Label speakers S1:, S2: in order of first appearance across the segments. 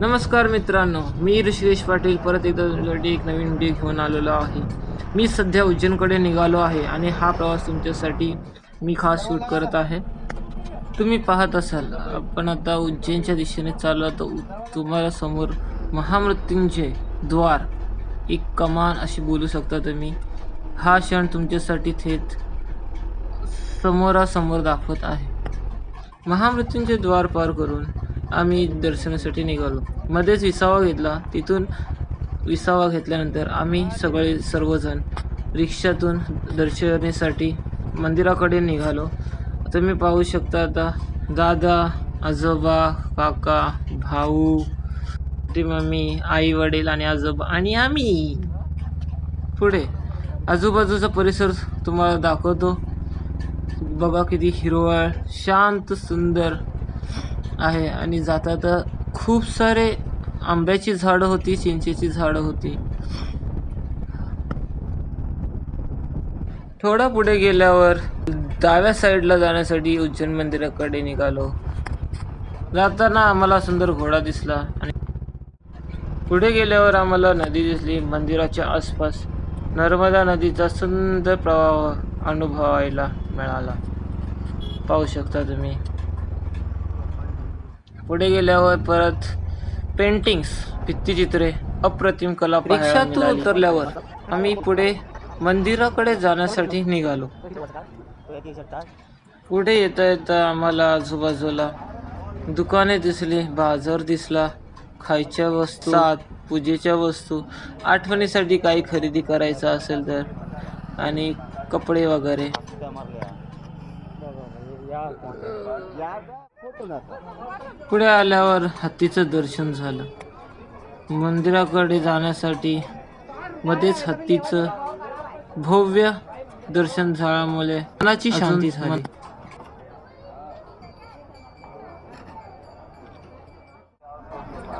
S1: नमस्कार मित्रांनो, मी ऋषिकेश पाटील परत एकदा तुमच्यासाठी एक नवीन व्हिडिओ घेऊन आलेलो आहे। मी सध्या उज्जैनकडे निघालो आहे आणि हा प्रवास तुमच्यासाठी मी खास शूट करत आहे। तुम्ही पाहत असाल आपण आता उज्जैनच्या दिशेने चाललो तर तुम्हाला समोर महामृत्युंजय द्वार एक कमान अशी बोलू शकता तुम्ही। हा क्षण तुमच्यासाठी थेट समोरासमोर दाखवत आहे। महामृत्युंजय द्वार पार करून आम्ही दर्शनासाठी निघालो। मध्येच विसावा घेतला। तिथून विसावा घेतल्यानंतर आम्ही सर्वजण रिक्षातून दर्शनासाठी मंदिराकडे निघालो। तुम्ही पाहू शकता आता दादा, आजोबा, काका, भाऊ, मम्मी, आई वडील आणि आजोबा आणि आम्ही। पुढे आजूबाजूचा परिसर तुम्हाला दाखवतो। बघा किती हिरवळ, शांत, सुंदर आहे। आणि जातात खूप सारे आंब्याची झाडं होती, चिंचेची झाडं होती। थोडा पुढे गेल्यावर डाव्या साईडला जाण्यासाठी उज्जैन मंदिराकडे निघालो। जाताना आम्हाला सुंदर घोडा दिसला आणि पुढे गेल्यावर आम्हाला नदी दिसली। मंदिराच्या आसपास नर्मदा नदीचा सुंदर प्रवाह अनुभवायला मिळाला, पाहू शकता तुम्ही। पुढे गेल्यावर परत पेंटिंग्स, भित्तिचित्रे, अप्रतिम कला पाहायला मिळाली। रिक्षातून उतरल्यावर आम्ही पुढे मंदिराकडे जाण्यासाठी निघालो। पुढे येता येता आम्हाला आजूबाजूला दुकाने दिसली, बाजार दिसला, खायच्या वस्तू, पूजेच्या वस्तू, आठवणीसाठी काही खरेदी करायचं असेल तर, आणि कपडे वगैरे। पुढे आल्यावर हत्तीचं दर्शन झालं। मंदिराकडे जाण्यासाठी मध्येच हत्तीचं भव्य दर्शन झाल्यामुळे मनाची शांती झाली।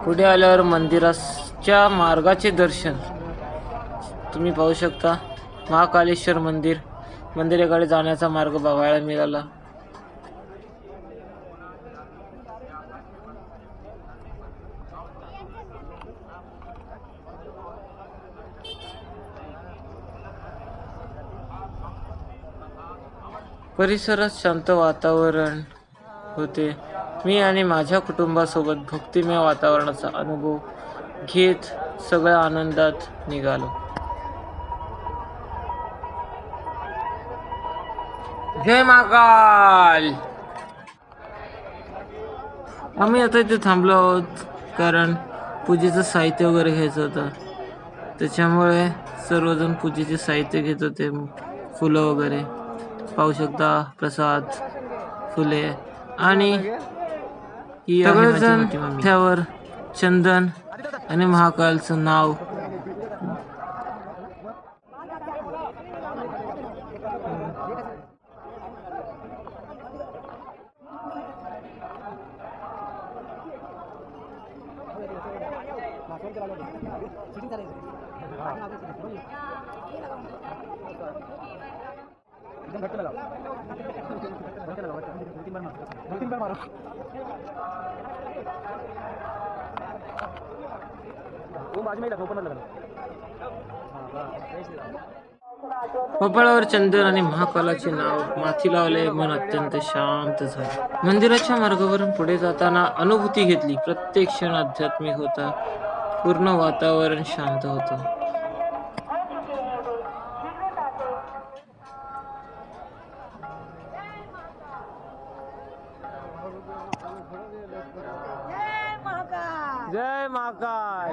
S1: पुढे आल्यावर मंदिराच्या मार्गाचे दर्शन तुम्ही पाहू शकता। महाकालेश्वर मंदिराकडे जाण्याचा मार्ग बघायला मिळाला। परिसरात शांत वातावरण होते। मी आणि माझ्या कुटुंबासोबत भक्तिमय वातावरणाचा अनुभव घेत सगळ्या आनंदात निघालो। जय महाकाल। आम्ही आता इथे थांबलो आहोत कारण पूजेचं साहित्य वगैरे घ्यायचं होतं, त्याच्यामुळे सर्वजण पूजेचे साहित्य घेत होते। फुलं वगैरे पाहू शकता, प्रसाद, फुले आणि सगळेजण त्यावर चंदन आणि महाकालचं नाव कपाळावर चंदन आणि महाकालाचे नाव माथी लावले, मन अत्यंत शांत झाले। मंदिराच्या मार्गावरून पुढे जाताना अनुभूती घेतली। प्रत्येक क्षण आध्यात्मिक होता, पूर्ण वातावरण शांत होतं। जय महाकाल।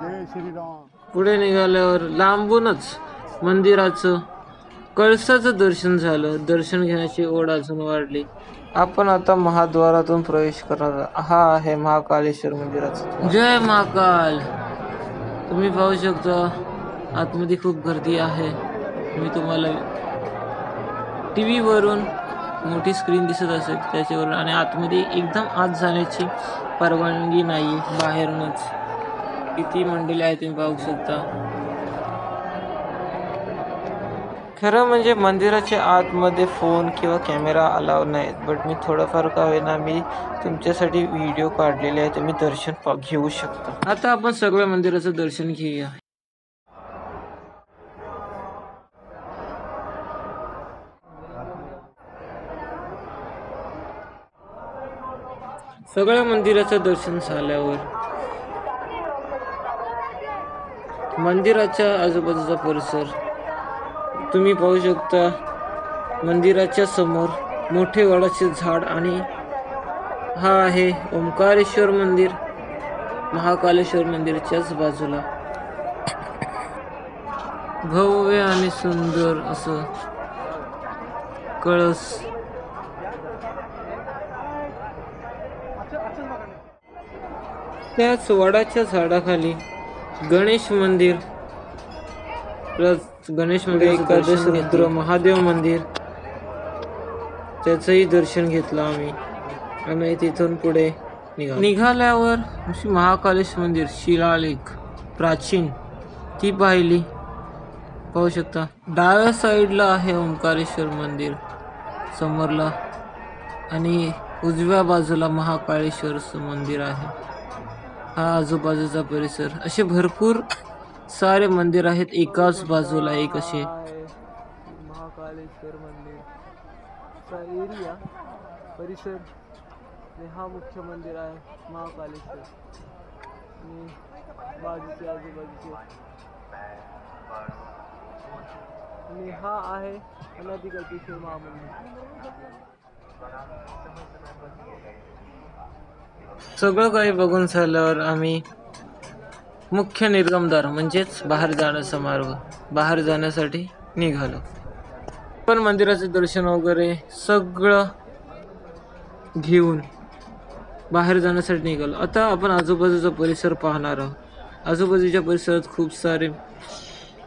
S2: जय श्रीराम।
S1: पुढे निघाल्यावर लांबूनच मंदिराचं कळसाचं दर्शन झालं। दर्शन घेण्याची ओढ अजून वाढली। आपण आता महाद्वारातून प्रवेश करणार। हा आहे महाकालेश्वर मंदिराचा। जय महाकाल। तुम्ही पाहू शकता आतमध्ये खूप गर्दी आहे। मी तुम्हाला टीव्ही वरून मोठी स्क्रीन दिसत असेल त्याच्यावर, आणि आतमध्ये एकदम आत जाण्याची परवानगी नाही, बाहेरूनच किती मंडळी आहेत तुम्ही पाहू शकता। खरं म्हणजे मंदिराच्या आतमध्ये फोन किंवा कॅमेरा अलाव नाहीत, बट मी थोडंफार का होईना मी तुमच्यासाठी व्हिडिओ काढलेले आहे, तुम्ही दर्शन घेऊ शकता. आता आपण सगळ्या मंदिराचं दर्शन घेऊया. सगळ्या मंदिराचं दर्शन झाल्यावर मंदिराच्या आजूबाजूचा परिसर तुम्ही पाहू शकता. मंदिराच्या समोर मोठे वडाचे झाड आणि हा आहे ओंकारेश्वर मंदिर. महाकालेश्वर मंदिराच्याच बाजूला भव्य आणि सुंदर असं कळस. त्याच वडाच्या झाडाखाली गणेश मंदिर, एकादश रुद्र महादेव मंदिर, त्याचंही दर्शन घेतलं आम्ही तिथून पुढे निघाल्यावर महाकालेश्वर मंदिर शिलालेख प्राचीन ती पाहिली. पाहू शकता डाव्या साईडला आहे ओंकारेश्वर मंदिर समोरला आणि उजव्या बाजूला महाकालेश्वर मंदिर आहे. हा आजूबाजूचा परिसर असे भरपूर सारे मंदिर आहेत एकाच बाजूला एक असे. महाकालेश्वर मंदिर एरिया परिसर हा मुख्य मंदिर आहे महाकालेश्वर आणि बाजूचे आजूबाजूचे आणि हा आहे अनादिकल्पेश्वर महामंदिर. सगळं काही बघून झाल्यावर आम्ही मुख्य निर्गमद्वार म्हणजेच बाहेर जाण्यासाठी निघालो. पण मंदिराचे दर्शन वगैरे सगळं घेऊन बाहेर जाण्यासाठी निघालो. आता आपण आजूबाजूचा परिसर पाहणार आहोत. आजूबाजूच्या परिसरात खूप सारे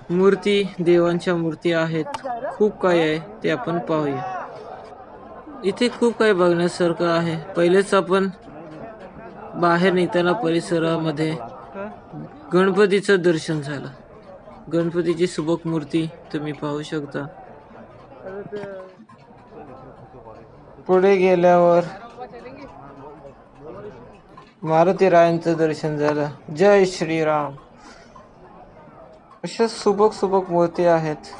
S1: मूर्ती, देवांच्या मूर्ती आहेत. खूप काही आहे ते आपण पाहूया. इथे खूप काही बघण्यासारखं आहे. पहिलेच आपण बाहेर निघताना परिसरामध्ये गणपतीचं दर्शन झालं. गणपतीची सुबक मूर्ती तुम्ही पाहू शकता. पुढे गेल्यावर मारुती रायांचं दर्शन झालं. जय श्रीराम. अशा सुबक मूर्ती आहेत.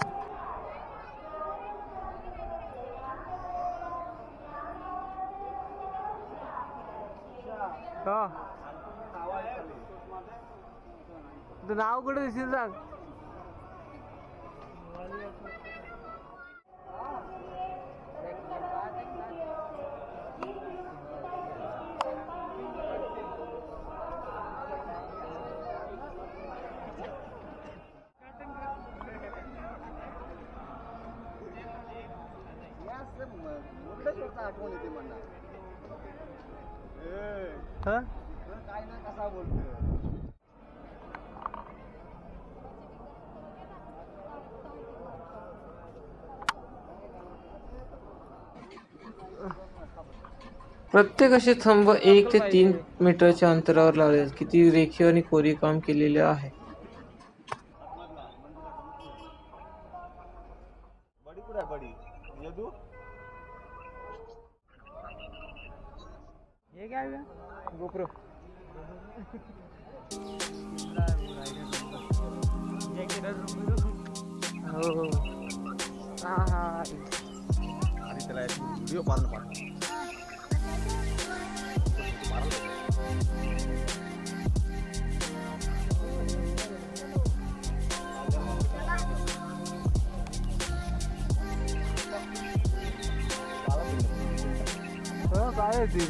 S1: नाव कुठे दिसेल सांग. काय ना कसा बोलतो. प्रत्येक असे थंब 1 ते 3 मीटरच्या अंतरावर लावले आहेत. किती रेखीव आणि कोरीव काम केलेले आहे. गोप्रो हो हा आणि त्याला व्हिडिओ पाहणं काय ती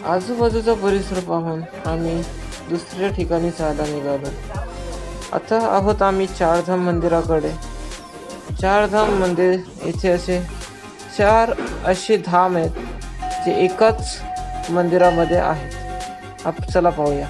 S1: आजूबाजूचा परिसर पाहून आम्ही दुसऱ्या ठिकाणी जायला निघालो. आता आहोत आम्ही चारधाम मंदिराकडे. चारधाम मंदिर येथे चार असे धाम आहेत जे एकाच मंदिरामध्ये आहेत. चला पाहूया.